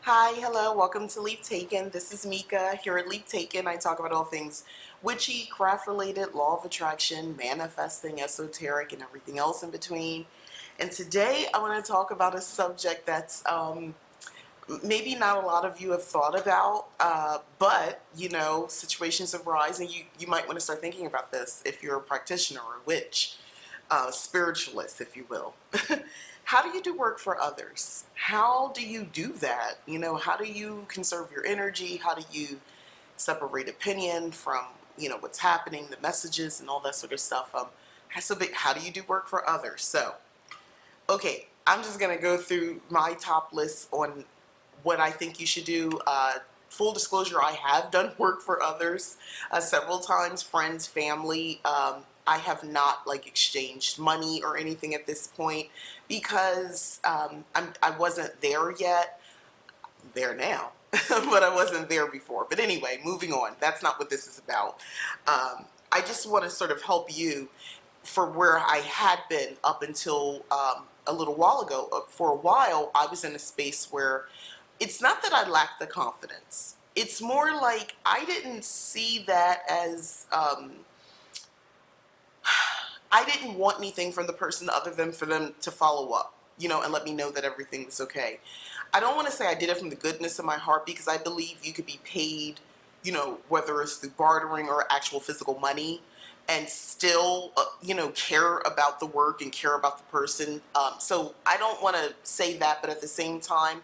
Hi, hello, welcome to Leap Taken. This is Mika. Here at Leap Taken, I talk about all things witchy, craft related, law of attraction, manifesting, esoteric, and everything else in between. And today I want to talk about a subject that's maybe not a lot of you have thought about, but situations arise and you might want to start thinking about this if you're a practitioner or a witch, spiritualist, if you will. How do you do work for others? How do you do that? How do you conserve your energy? How do you separate opinion from, what's happening, the messages, and all that sort of stuff? How do you do work for others? So, okay, I'm just going to go through my top list on what I think you should do. Full disclosure, I have done work for others several times, friends, family. I have not exchanged money or anything at this point because I wasn't there yet. I'm there now, but I wasn't there before. But anyway, moving on. That's not what this is about. I just want to sort of help you for where I had been up until a little while ago. For a while, I was in a space where it's not that I lacked the confidence. It's more like I didn't see that as I didn't want anything from the person other than for them to follow up, and let me know that everything was okay. I don't want to say I did it from the goodness of my heart because I believe you could be paid, whether it's through bartering or actual physical money, and still, care about the work and care about the person. So I don't want to say that, but at the same time,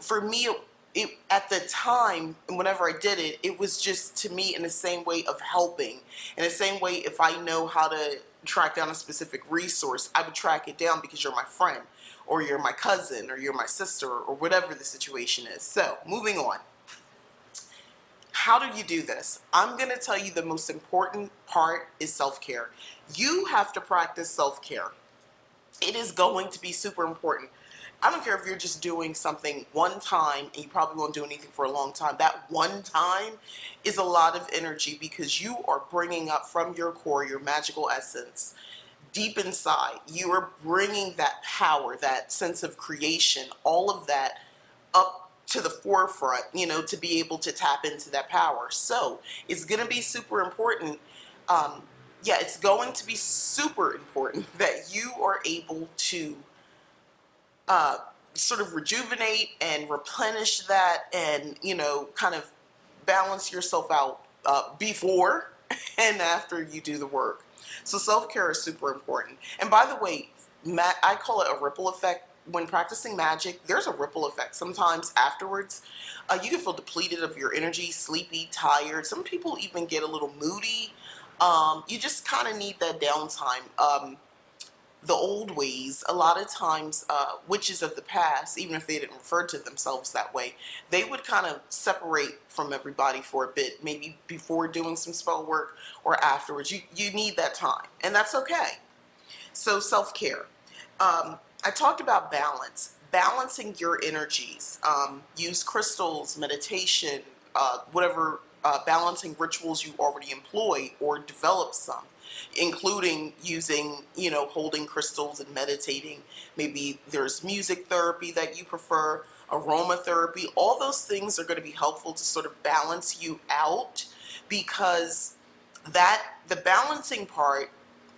for me, it at the time, whenever I did it, it was just to me in the same way of helping. In the same way, if I know how to track down a specific resource, I would track it down because you're my friend, or you're my cousin, or you're my sister, or whatever the situation is. So, moving on. How do you do this? I'm going to tell you the most important part is self-care. You have to practice self-care. It is going to be super important. I don't care if you're just doing something one time and you probably won't do anything for a long time. That one time is a lot of energy because you are bringing up from your core, your magical essence, deep inside. You are bringing that power, that sense of creation, all of that up to the forefront, to be able to tap into that power. So it's going to be super important. It's going to be super important that you are able to uh, sort of rejuvenate and replenish that and, kind of balance yourself out before and after you do the work. So self-care is super important. And by the way, I call it a ripple effect. When practicing magic, there's a ripple effect. Sometimes afterwards, you can feel depleted of your energy, sleepy, tired. Some people even get a little moody. You just kind of need that downtime. The old ways, a lot of times witches of the past, even if they didn't refer to themselves that way, they would kind of separate from everybody for a bit, maybe before doing some spell work or afterwards. You need that time, and that's okay. So self-care. I talked about balance, balancing your energies. Use crystals, meditation, whatever balancing rituals you already employ or develop some, including using, holding crystals and meditating. Maybe there's music therapy that you prefer, aromatherapy. All those things are going to be helpful to sort of balance you out because the balancing part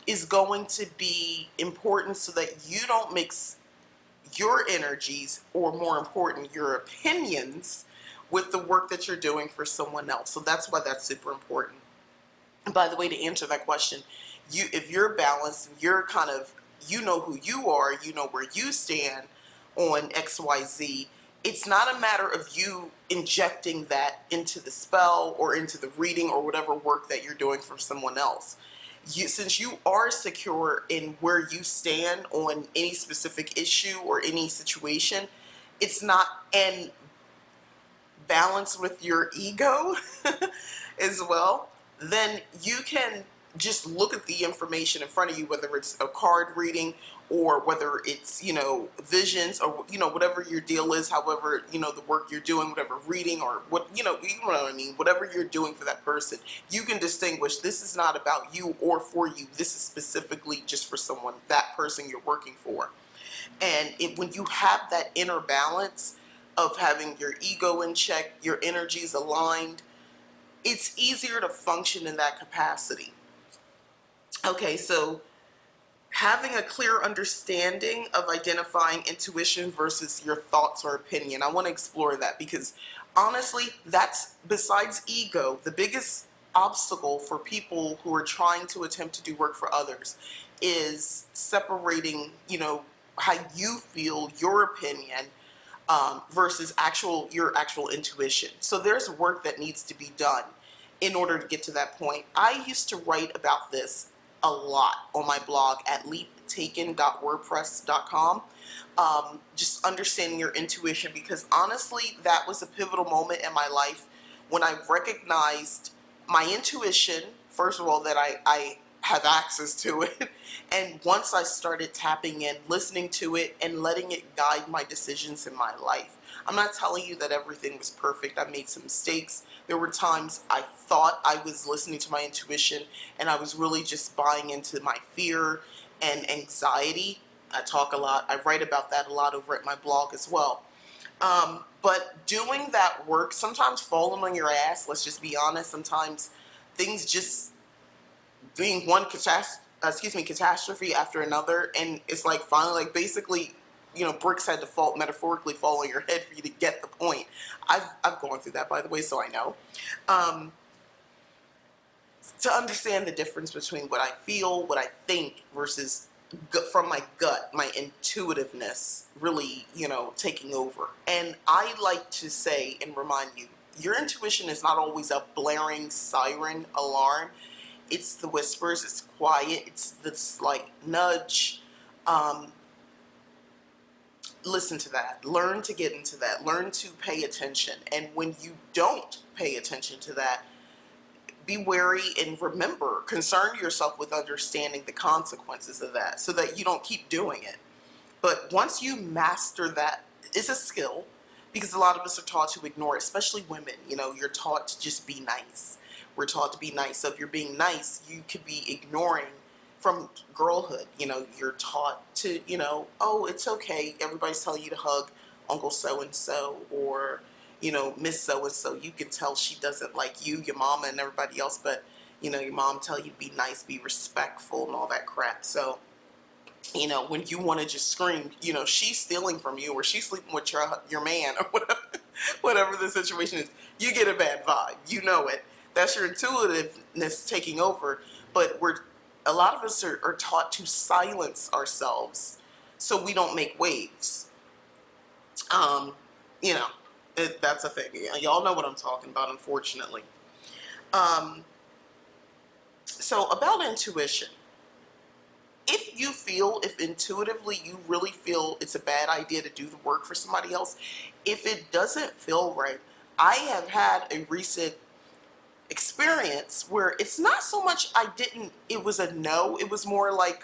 is going to be important so that you don't mix your energies, or more important, your opinions, with the work that you're doing for someone else. So that's why that's super important. And by the way, to answer that question, if you're balanced, you're kind of, you know who you are, you know where you stand on XYZ. It's not a matter of you injecting that into the spell or into the reading or whatever work that you're doing for someone else. Since you are secure in where you stand on any specific issue or any situation, it's not, and balance with your ego as well, then you can just look at the information in front of you, whether it's a card reading or whether it's, visions or, whatever your deal is, however, the work you're doing, whatever reading or you know what I mean, whatever you're doing for that person, you can distinguish this is not about you or for you. This is specifically just for someone, that person you're working for. And when you have that inner balance of having your ego in check, your energies aligned, it's easier to function in that capacity. Okay, so having a clear understanding of identifying intuition versus your thoughts or opinion. I want to explore that because honestly, that's, besides ego, the biggest obstacle for people who are trying to attempt to do work for others is separating, how you feel, your opinion, versus your actual intuition. So there's work that needs to be done in order to get to that point. I used to write about this a lot on my blog at leaptaken.wordpress.com. Just understanding your intuition, because honestly, that was a pivotal moment in my life when I recognized my intuition, first of all, that I have access to it. And once I started tapping in, listening to it, and letting it guide my decisions in my life. I'm not telling you that everything was perfect. I made some mistakes. There were times I thought I was listening to my intuition and I was really just buying into my fear and anxiety. I talk a lot. I write about that a lot over at my blog as well. But doing that work, sometimes falling on your ass, let's just be honest, sometimes things just being one catastrophe after another, and it's like finally, like basically, bricks had to fall, metaphorically fall on your head for you to get the point. I've gone through that, by the way, so I know. To understand the difference between what I feel, what I think, versus from my gut, my intuitiveness really, taking over. And I like to say and remind you, your intuition is not always a blaring siren alarm. It's the whispers, it's quiet, it's this like nudge. Listen to that. Learn to get into that. Learn to pay attention. And when you don't pay attention to that, be wary and remember, concern yourself with understanding the consequences of that so that you don't keep doing it. But once you master that, it's a skill, because a lot of us are taught to ignore it, especially women. You're taught to just be nice. We're taught to be nice. So if you're being nice, you could be ignoring from girlhood. You're taught to, oh, it's okay. Everybody's telling you to hug Uncle so-and-so or, Miss so-and-so. You can tell she doesn't like you, your mama, and everybody else, but, your mom tell you to be nice, be respectful, and all that crap. So, when you want to just scream, she's stealing from you or she's sleeping with your man or whatever the situation is, you get a bad vibe. You know it. That's your intuitiveness taking over. But a lot of us are taught to silence ourselves so we don't make waves. That's a thing. Y'all know what I'm talking about, unfortunately. So about intuition. If intuitively you really feel it's a bad idea to do the work for somebody else, if it doesn't feel right, I have had a recent experience where it's not so much it was a no, it was more like,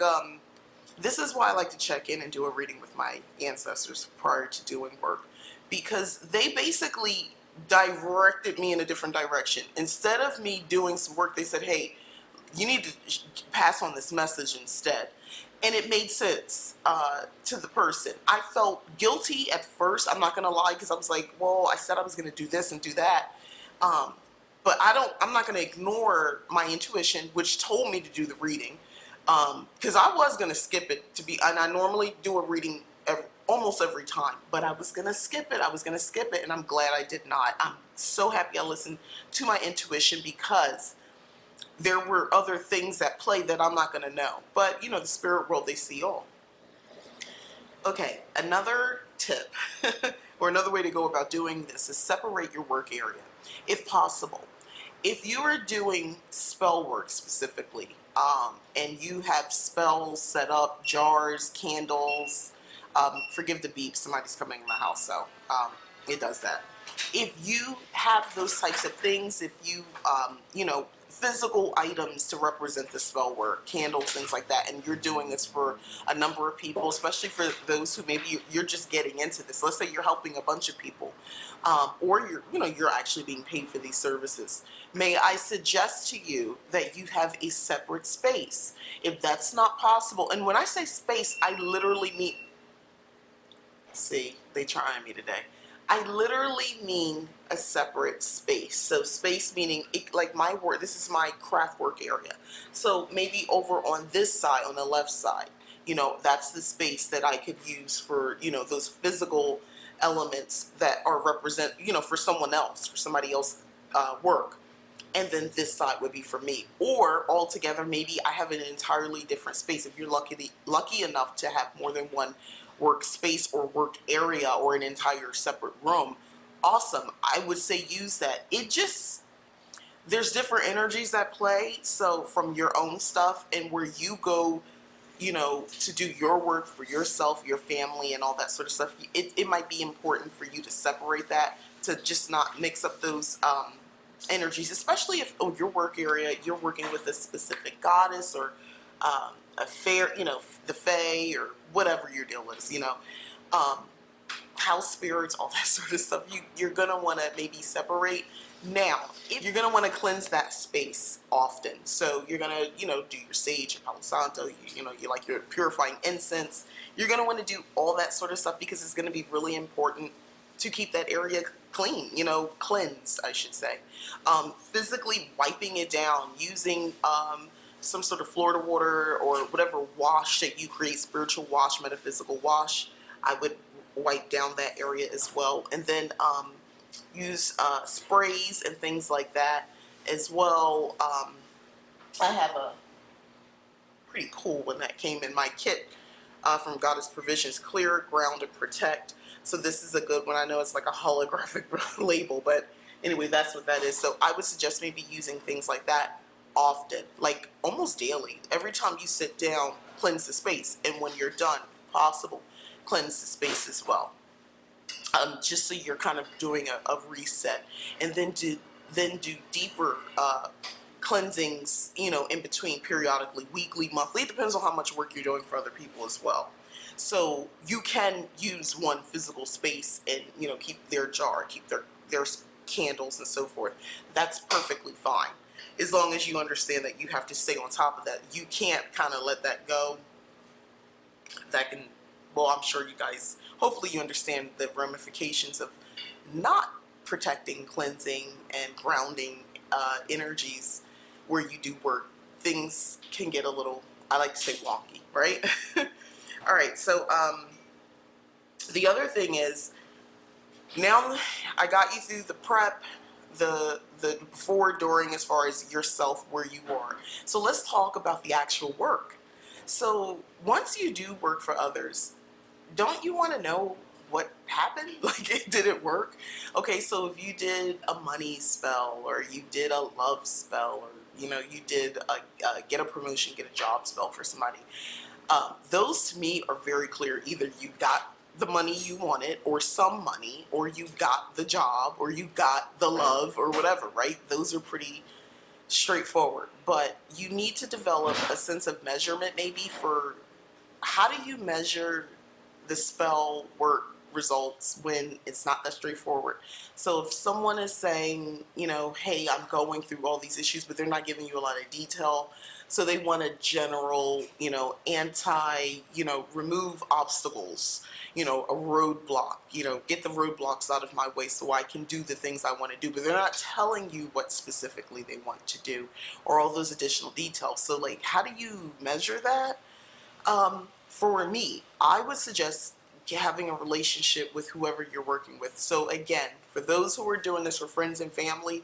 this is why I like to check in and do a reading with my ancestors prior to doing work, because they basically directed me in a different direction. Instead of me doing some work, they said, hey, you need to pass on this message instead. And it made sense to the person. I felt guilty at first, I'm not going to lie, because I was like, well, I said I was going to do this and do that. But I'm not going to ignore my intuition, which told me to do the reading. Because I was going to skip it, and I normally do a reading almost every time, but I was going to skip it, and I'm glad I did not. I'm so happy I listened to my intuition, because there were other things at play that I'm not going to know. But, the spirit world, they see all. Okay, another tip, or another way to go about doing this is separate your work area, if possible. If you are doing spell work specifically, and you have spells set up, jars, candles, forgive the beep, somebody's coming in the house, so it does that. If you have those types of things, if you, physical items to represent the spell work, candles, things like that, and you're doing this for a number of people, especially for those who maybe you're just getting into this. Let's say you're helping a bunch of people, or you're actually being paid for these services. May I suggest to you that you have a separate space. If that's not possible, and when I say space, I literally mean See, they trying me today. I literally mean a separate space. So space meaning like my work. This is my craft work area. So maybe over on this side, on the left side, that's the space that I could use for those physical elements that are represent for someone else, for somebody else work. And then this side would be for me. Or altogether, maybe I have an entirely different space. If you're lucky enough to have more than one workspace or work area or an entire separate room, awesome. I would say use that. There's different energies that play. So from your own stuff and where you go, to do your work for yourself, your family, and all that sort of stuff, it might be important for you to separate that, to just not mix up those energies, especially if your work area, you're working with a specific goddess or a fair, the fae or whatever your deal is, house spirits, all that sort of stuff. You're gonna want to maybe separate. Now, if you're gonna want to cleanse that space often, so you're gonna, do your sage, your Palo Santo, you like your purifying incense. You're gonna want to do all that sort of stuff because it's gonna be really important to keep that area clean, cleansed, I should say. Physically wiping it down, using some sort of Florida water or whatever wash that you create, spiritual wash, metaphysical wash. I would wipe down that area as well. And then use sprays and things like that as well. I have a pretty cool one that came in my kit from Goddess Provisions, Clear, Ground, and Protect. So this is a good one. I know it's like a holographic label, but anyway, that's what that is. So I would suggest maybe using things like that often, like almost daily. Every time you sit down, cleanse the space. And when you're done, possible, cleanse the space as well. Just so you're kind of doing a reset. And then do deeper cleansings, in between periodically, weekly, monthly. It depends on how much work you're doing for other people as well. So you can use one physical space and, keep their jar, keep their candles and so forth. That's perfectly fine. As long as you understand that you have to stay on top of that. You can't kind of let that go. That can, well, I'm sure you guys, hopefully you understand the ramifications of not protecting, cleansing, and grounding energies where you do work. Things can get a little, I like to say, wonky, right? All right, so the other thing is, now I got you through the prep, the before, during, as far as yourself, where you are. So let's talk about the actual work. So once you do work for others, don't you want to know what happened? Like, did it work? Okay, so if you did a money spell, or you did a love spell, or you did get a promotion, get a job spell for somebody, those to me are very clear. Either you got the money you wanted, or some money, or you got the job, or you got the love, or whatever, right? Those are pretty straightforward. But you need to develop a sense of measurement, maybe, for how do you measure the spell work results when it's not that straightforward. So if someone is saying, hey, I'm going through all these issues, but they're not giving you a lot of detail, so they want a general, remove obstacles, a roadblock, get the roadblocks out of my way so I can do the things I want to do, but they're not telling you what specifically they want to do or all those additional details. So like, how do you measure that? For me, I would suggest having a relationship with whoever you're working with. So again, for those who are doing this for friends and family,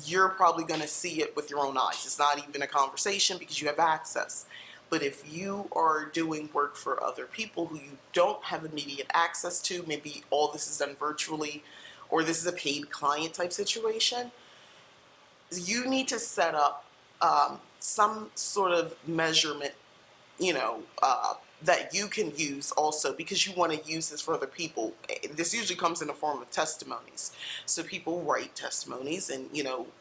you're probably going to see it with your own eyes. It's not even a conversation because you have access. But if you are doing work for other people who you don't have immediate access to, maybe all this is done virtually, or this is a paid client type situation, you need to set up some sort of measurement, that you can use also, because you want to use this for other people. This usually comes in the form of testimonies. So people write testimonies and,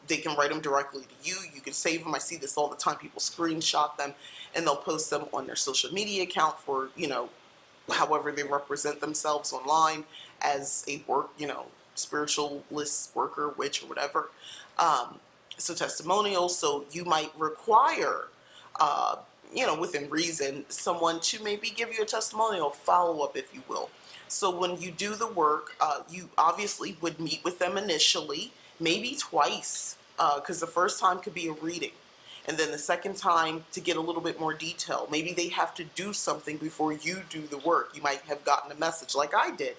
they can write them directly to you. You can save them. I see this all the time. People screenshot them and they'll post them on their social media account for, however they represent themselves online as a work, spiritualist, worker, witch, or whatever. So testimonials. So you might require within reason, someone to maybe give you a testimonial follow-up, if you will. So when you do the work, you obviously would meet with them initially, maybe twice, because the first time could be a reading. And then the second time to get a little bit more detail. Maybe they have to do something before you do the work. You might have gotten a message like I did.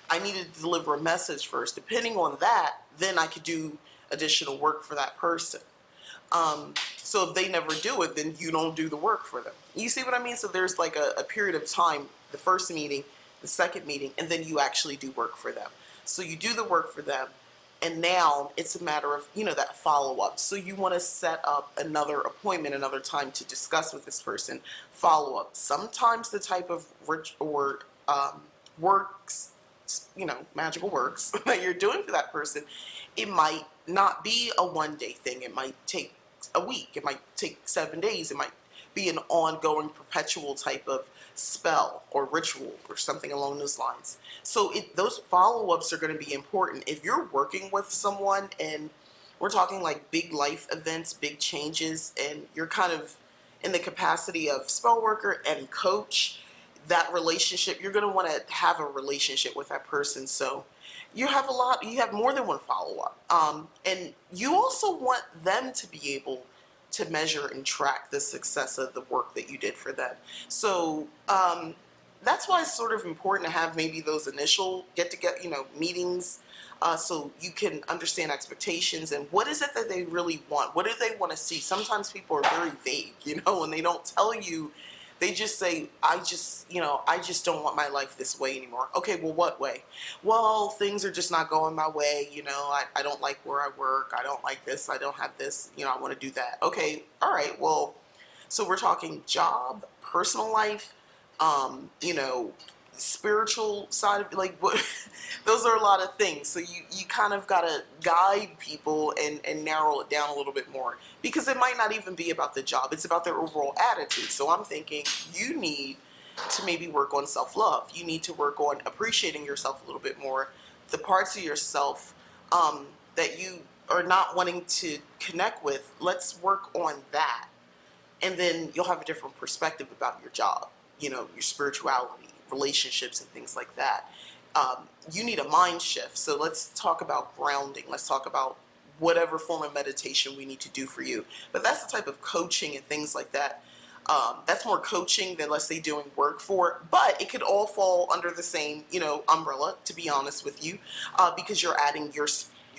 I needed to deliver a message first. Depending on that, then I could do additional work for that person. So if they never do it, then you don't do the work for them. You see what I mean? So there's like a period of time, the first meeting, the second meeting, and then you actually do work for them. So you do the work for them, and now it's a matter of, that follow-up. So you want to set up another appointment, another time to discuss with this person, follow-up. Sometimes the type of works, magical works that you're doing for that person, it might not be a one-day thing. It might take a week. It might take 7 days. It might be an ongoing, perpetual type of spell or ritual or something along those lines. So those follow-ups are going to be important. If you're working with someone and we're talking like big life events, big changes, and you're kind of in the capacity of spell worker and coach, that relationship, you're going to want to have a relationship with that person. So you have more than one follow-up. And you also want them to be able to measure and track the success of the work that you did for them. So that's why it's sort of important to have maybe those initial meetings, so you can understand expectations and what is it that they really want. What do they want to see? Sometimes people are very vague, and they don't tell you. They just say, I just don't want my life this way anymore. Okay, well, what way? Well, things are just not going my way. I don't like where I work. I don't like this. I don't have this. I want to do that. Okay, all right. Well, so we're talking job, personal life, spiritual side of like what those are a lot of things. So you kind of got to guide people and narrow it down a little bit more, because it might not even be about the job. It's about their overall attitude. So I'm thinking you need to maybe work on self-love. You need to work on appreciating yourself a little bit more, the parts of yourself that you are not wanting to connect with. Let's work on that, and then you'll have a different perspective about your job, your spirituality, relationships, and things like that. You need a mind shift. So let's talk about grounding. Let's talk about whatever form of meditation we need to do for you. But that's the type of coaching and things like that. That's more coaching than, let's say, doing work for. But it could all fall under the same, umbrella, to be honest with you, because you're adding your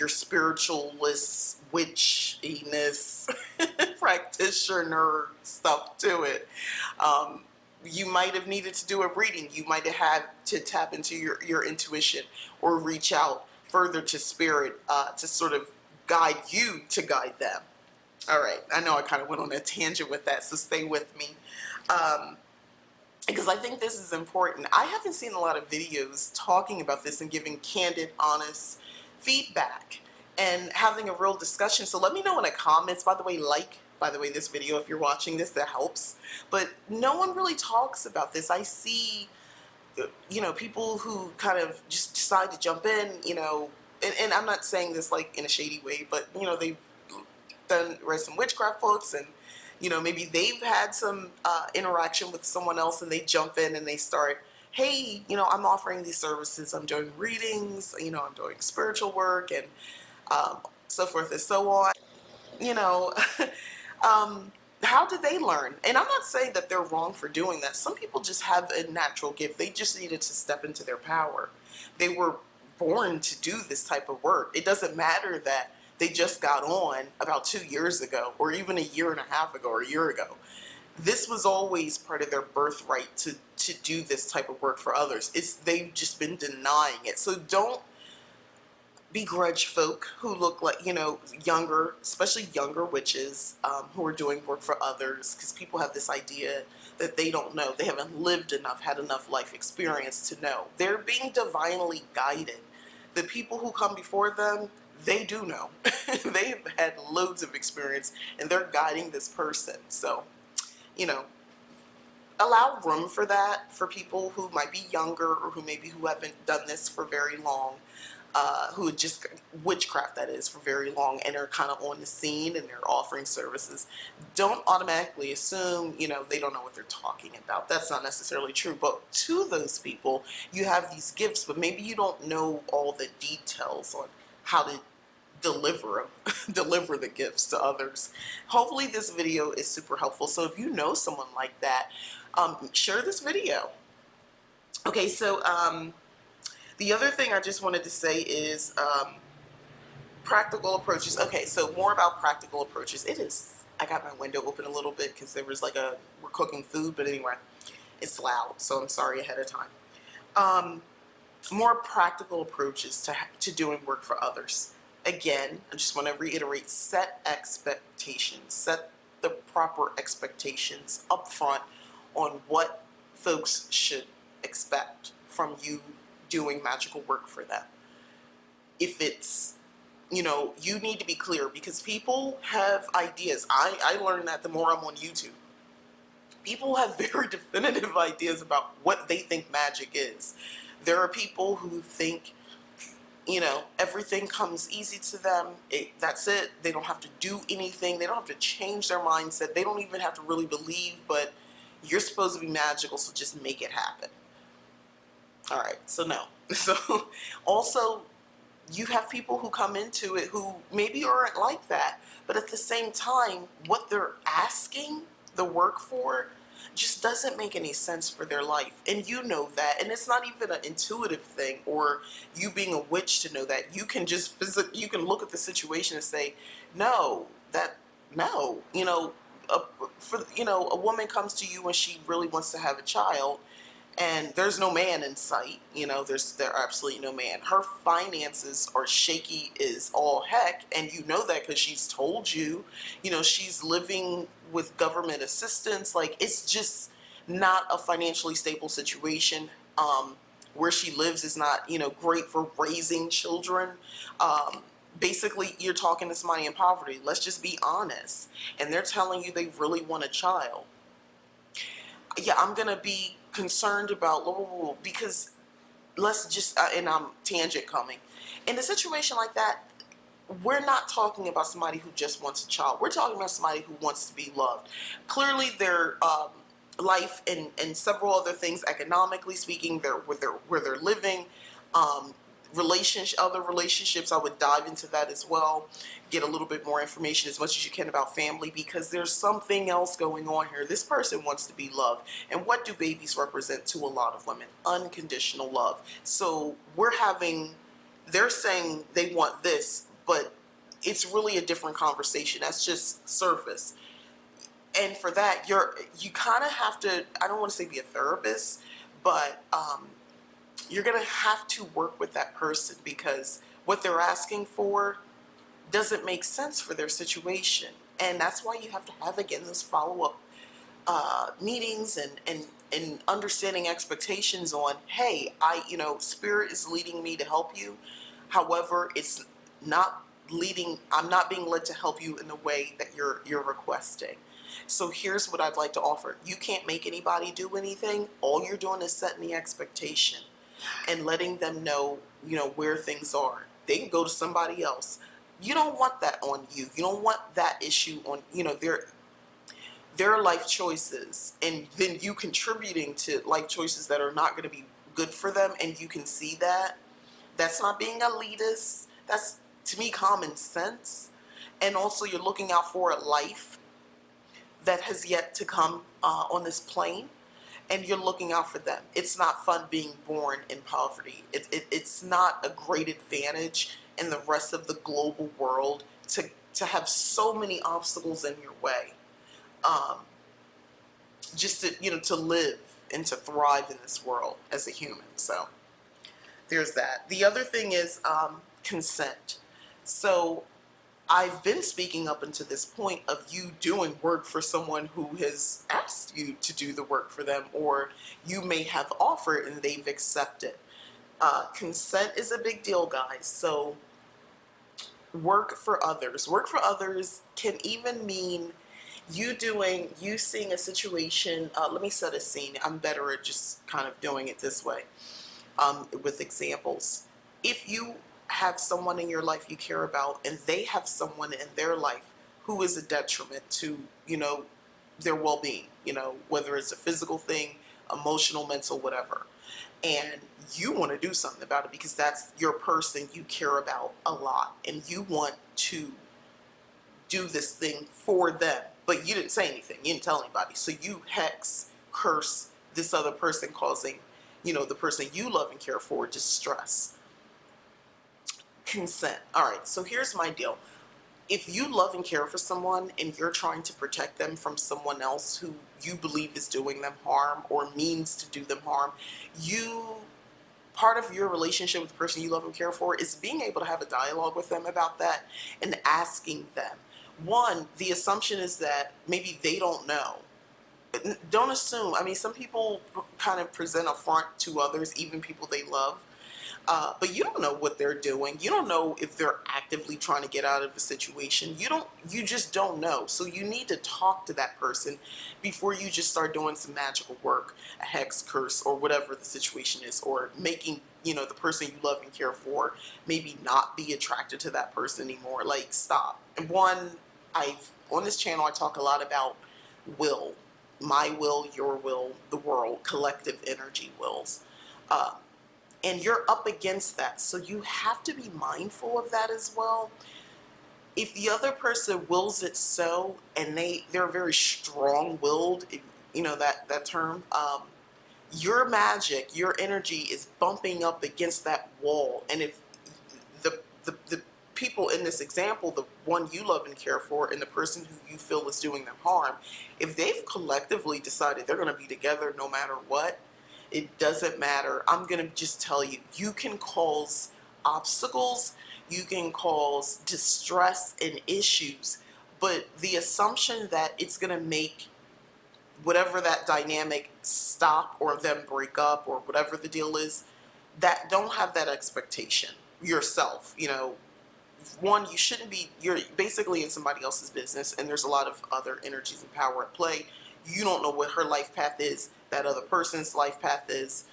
spiritualist, witchiness, practitioner stuff to it. You might have needed to do a reading. You might have had to tap into your intuition or reach out further to spirit to sort of guide you to guide them. All right. I know I kind of went on a tangent with that, so stay with me. Because I think this is important. I haven't seen a lot of videos talking about this and giving candid, honest feedback and having a real discussion. So let me know in the comments. By the way, this video, if you're watching this, that helps. But no one really talks about this. I see, people who kind of just decide to jump in, and I'm not saying this like in a shady way, but, they've read some witchcraft books, and, maybe they've had some interaction with someone else, and they jump in and they start, hey, I'm offering these services. I'm doing readings, I'm doing spiritual work, and so forth and so on. How did they learn? And I'm not saying that they're wrong for doing that. Some people just have a natural gift. They just needed to step into their power. They were born to do this type of work. It doesn't matter that they just got on about 2 years ago, or even a year and a half ago, or a year ago. This was always part of their birthright to do this type of work for others. They've just been denying it. So don't begrudge folk who look like, younger, especially younger witches who are doing work for others, because people have this idea that they don't know. They haven't lived enough, had enough life experience to know. They're being divinely guided. The people who come before them, they do know. They've had loads of experience, and they're guiding this person. So, allow room for that for people who might be younger or who haven't done this for very long. who had just witchcraft, that is, for very long, and are kind of on the scene and they're offering services, don't automatically assume, they don't know what they're talking about. That's not necessarily true. But to those people, you have these gifts, but maybe you don't know all the details on how to deliver them, deliver the gifts to others. Hopefully this video is super helpful. So if you know someone like that, share this video. Okay, so the other thing I just wanted to say is practical approaches. Okay, so more about practical approaches. I got my window open a little bit because there was we're cooking food, but anyway, it's loud, so I'm sorry ahead of time. More practical approaches to doing work for others. Again, I just want to reiterate, set expectations. Set the proper expectations up front on what folks should expect from you doing magical work for them. If it's, you need to be clear, because people have ideas. I learned that the more I'm on YouTube. People have very definitive ideas about what they think magic is. There are people who think, everything comes easy to them. That's it. They don't have to do anything. They don't have to change their mindset. They don't even have to really believe, but you're supposed to be magical, so just make it happen. All right, so no. So also, you have people who come into it who maybe aren't like that, but at the same time, what they're asking the work for just doesn't make any sense for their life. And you know that. And it's not even an intuitive thing or you being a witch to know that. You can just you can look at the situation and say, no. A woman comes to you when she really wants to have a child, and there's no man in sight. There's absolutely no man. Her finances are shaky as all heck, and you know that because she's told you. She's living with government assistance. Like, it's just not a financially stable situation. Where she lives is not, great for raising children. Basically, you're talking to somebody in poverty. Let's just be honest. And they're telling you they really want a child. Yeah, I'm going to be concerned about, because let's just, and I'm tangent coming. In a situation like that, we're not talking about somebody who just wants a child. We're talking about somebody who wants to be loved. Clearly, their life and several other things, economically speaking, where they're living, other relationships, I would dive into that as well. Get a little bit more information as much as you can about family, because there's something else going on here. This person wants to be loved. And what do babies represent to a lot of women? Unconditional love. So they're saying they want this, but it's really a different conversation. That's just surface. And for that, you kind of have to, I don't want to say be a therapist, but you're going to have to work with that person, because what they're asking for doesn't make sense for their situation. And that's why you have to have, again, those follow-up meetings and understanding expectations on, hey, Spirit is leading me to help you. However, I'm not being led to help you in the way that you're requesting. So here's what I'd like to offer. You can't make anybody do anything. All you're doing is setting the expectation and letting them know, where things are. They can go to somebody else. You don't want that on you. You don't want that issue on, their life choices, and then you contributing to life choices that are not going to be good for them, and you can see that. That's not being elitist. That's, to me, common sense. And also, you're looking out for a life that has yet to come on this plane, and you're looking out for them. It's not fun being born in poverty. It's not a great advantage in the rest of the global world to have so many obstacles in your way, just to live and to thrive in this world as a human. So there's that. The other thing is consent. So I've been speaking up until this point of you doing work for someone who has asked you to do the work for them, or you may have offered and they've accepted. Consent is a big deal, guys. So work for others. Work for others can even mean you seeing a situation. Let me set a scene. I'm better at just kind of doing it this way with examples. If you have someone in your life you care about, and they have someone in their life who is a detriment to, their well-being, whether it's a physical thing, emotional, mental, whatever. And you want to do something about it because that's your person you care about a lot, and you want to do this thing for them. But you didn't say anything, you didn't tell anybody, so you hex curse this other person, causing the person you love and care for distress. Consent. All right, so here's my deal. If you love and care for someone and you're trying to protect them from someone else who you believe is doing them harm or means to do them harm, part of your relationship with the person you love and care for is being able to have a dialogue with them about that and asking them. One, the assumption is that maybe they don't know. Don't assume. I mean, some people kind of present a front to others, even people they love. But you don't know what they're doing. You don't know if they're actively trying to get out of a situation. You just don't know. So you need to talk to that person before you just start doing some magical work, a hex, curse, or whatever the situation is, or making, the person you love and care for maybe not be attracted to that person anymore. Like, stop. And on this channel, I talk a lot about will. My will, your will, the world, collective energy wills. And you're up against that. So you have to be mindful of that as well. If the other person wills it so, and they're very strong-willed, that term, your magic, your energy is bumping up against that wall. And if the people in this example, the one you love and care for and the person who you feel is doing them harm, if they've collectively decided they're going to be together no matter what, it doesn't matter. I'm going to just tell you, you can cause obstacles, you can cause distress and issues, but the assumption that it's going to make whatever that dynamic stop or them break up or whatever the deal is, that don't have that expectation yourself. One, you shouldn't be, you're basically in somebody else's business, and there's a lot of other energies and power at play. You don't know what her life path is, that other person's life path is.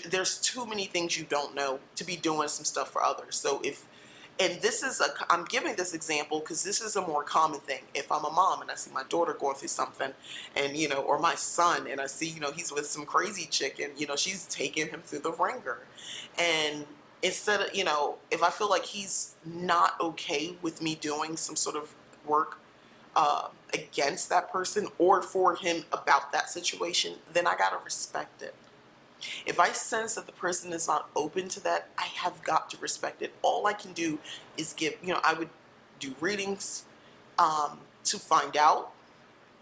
There's too many things you don't know to be doing some stuff for others. So I'm giving this example because this is a more common thing. If I'm a mom and I see my daughter going through something, and or my son, and I see he's with some crazy chick, and she's taking him through the ringer, and instead of if I feel like he's not okay with me doing some sort of work against that person or for him about that situation, then I gotta respect it. If I sense that the person is not open to that, I have got to respect it. All I can do is I would do readings to find out,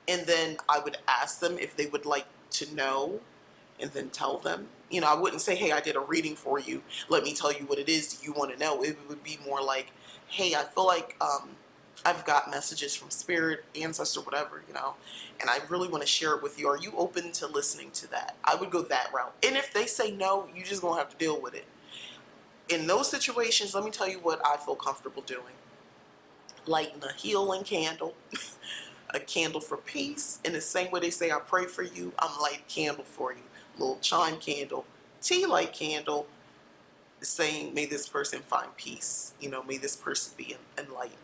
and then I would ask them if they would like to know, and then tell them. I wouldn't say, hey, I did a reading for you, let me tell you what it is, do you want to know? It would be more like, hey, I feel like I've got messages from spirit, ancestor, whatever, and I really want to share it with you. Are you open to listening to that? I would go that route. And if they say no, you just gonna have to deal with it. In those situations, let me tell you what I feel comfortable doing. Lighting a healing candle, a candle for peace. In the same way they say I pray for you, I'm lighting a candle for you. Little chime candle, tea light candle, saying may this person find peace. May this person be enlightened.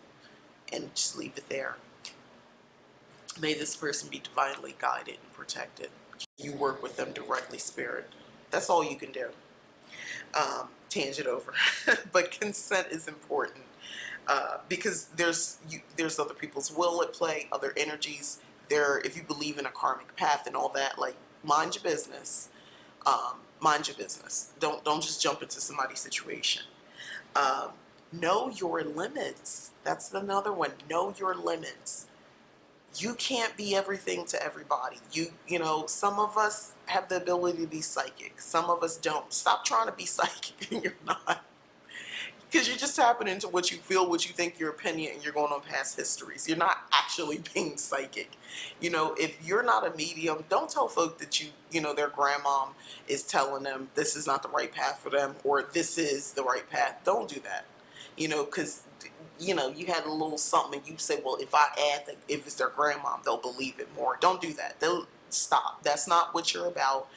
And just leave it there. May this person be divinely guided and protected. You work with them directly, spirit. That's all you can do. Tangent over. But consent is important because there's other people's will at play, other energies. If you believe in a karmic path and all that, like, mind your business. Mind your business. Don't just jump into somebody's situation. Know your limits. That's another one. Know your limits. You can't be everything to everybody. Some of us have the ability to be psychic. Some of us don't. Stop trying to be psychic and you're not. Because you're just tapping into what you feel, what you think, your opinion, and you're going on past histories. You're not actually being psychic. If you're not a medium, don't tell folk that their grandmom is telling them this is not the right path for them, or this is the right path. Don't do that. Because you had a little something and you say, well, if I add if it's their grandmom, they'll believe it more. Don't do that. They'll stop. That's not what you're about.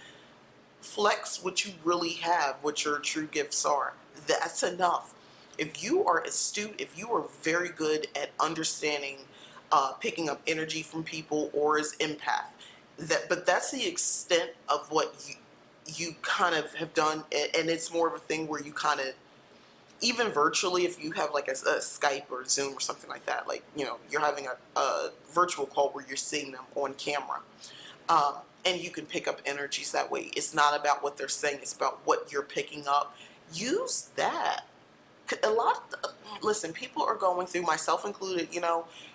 Flex what you really have, what your true gifts are. that's enough. If you are astute, if you are very good at understanding, picking up energy from people, or as empath, but that's the extent of what you kind of have done, and it's more of a thing where you kind of, even virtually, if you have like a Skype or Zoom or something like that, like, you're having a virtual call where you're seeing them on camera, um, and you can pick up energies that way. It's not about what they're saying, it's about what you're picking up. Use that. Listen, people are going through, myself included,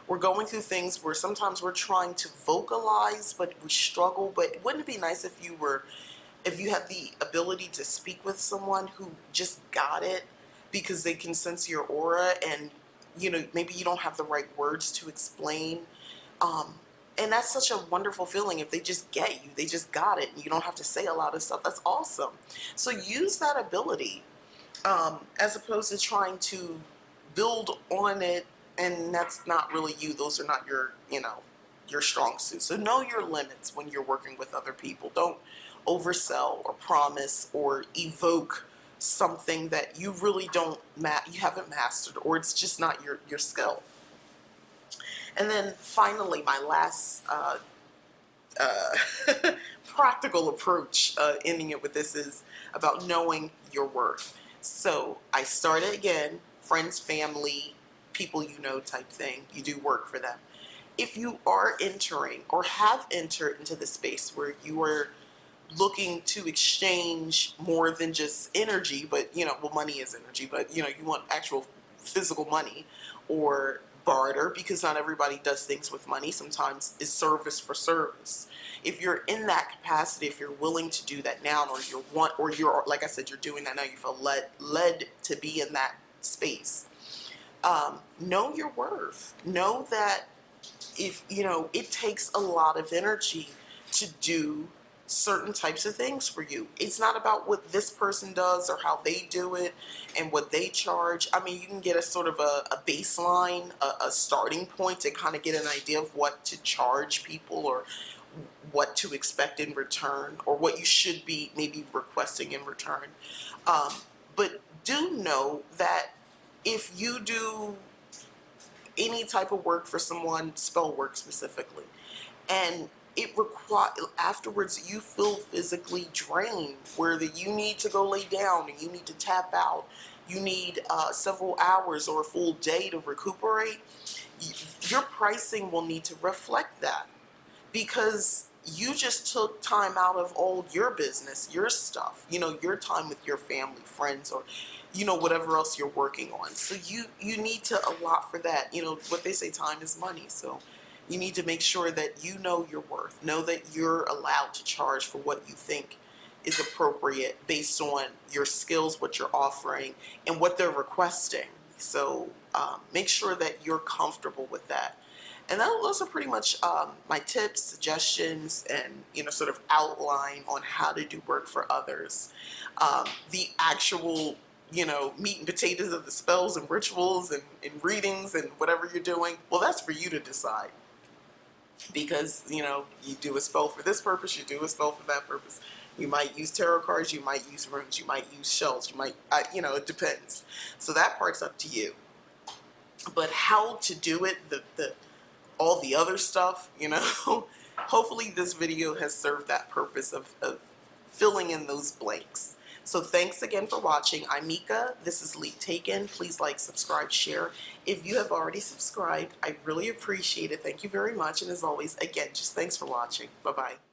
we're going through things where sometimes we're trying to vocalize, but we struggle. But wouldn't it be nice if you had the ability to speak with someone who just got it, because they can sense your aura, and maybe you don't have the right words to explain, um, and that's such a wonderful feeling if they just get you, they just got it, and you don't have to say a lot of stuff. That's awesome. So use that ability, as opposed to trying to build on it, and that's not really you. Those are not your strong suit. So know your limits when you're working with other people. Don't oversell or promise or evoke something that you really you haven't mastered, or it's just not your skill. And then finally, my last practical approach, ending it with this, is about knowing your worth. So I started again, friends, family, people type thing. You do work for them. If you are entering or have entered into the space where you are looking to exchange more than just energy, but well, money is energy, but you want actual physical money, or barter, because not everybody does things with money. Sometimes it's service for service. If you're in that capacity, if you're willing to do that now, or you're like I said, you're doing that now, you feel led to be in that space, know your worth. Know that if it takes a lot of energy to do certain types of things for you. It's not about what this person does or how they do it and what they charge. I mean, you can get a sort of a baseline, a starting point to kind of get an idea of what to charge people, or what to expect in return, or what you should be maybe requesting in return. But do know that if you do any type of work for someone, spell work specifically, and afterwards you feel physically drained, where you need to go lay down and you need to tap out, you need several hours or a full day to recuperate, your pricing will need to reflect that, because you just took time out of all your business, your stuff, your time with your family, friends, or whatever else you're working on. So you need to allot for that. What they say, time is money. So you need to make sure that you know your worth. Know that you're allowed to charge for what you think is appropriate based on your skills, what you're offering, and what they're requesting. So make sure that you're comfortable with that. And those are pretty much my tips, suggestions, and sort of outline on how to do work for others. The actual meat and potatoes of the spells and rituals and readings and whatever you're doing, well, that's for you to decide. Because you do a spell for this purpose, you do a spell for that purpose. You might use tarot cards, you might use runes, you might use shells, you might it depends. So that part's up to you. But how to do it, all the other stuff, hopefully this video has served that purpose of filling in those blanks. So thanks again for watching. I'm Mika. This is Leap Taken. Please like, subscribe, share. If you have already subscribed, I really appreciate it. Thank you very much. And as always, again, just thanks for watching. Bye-bye.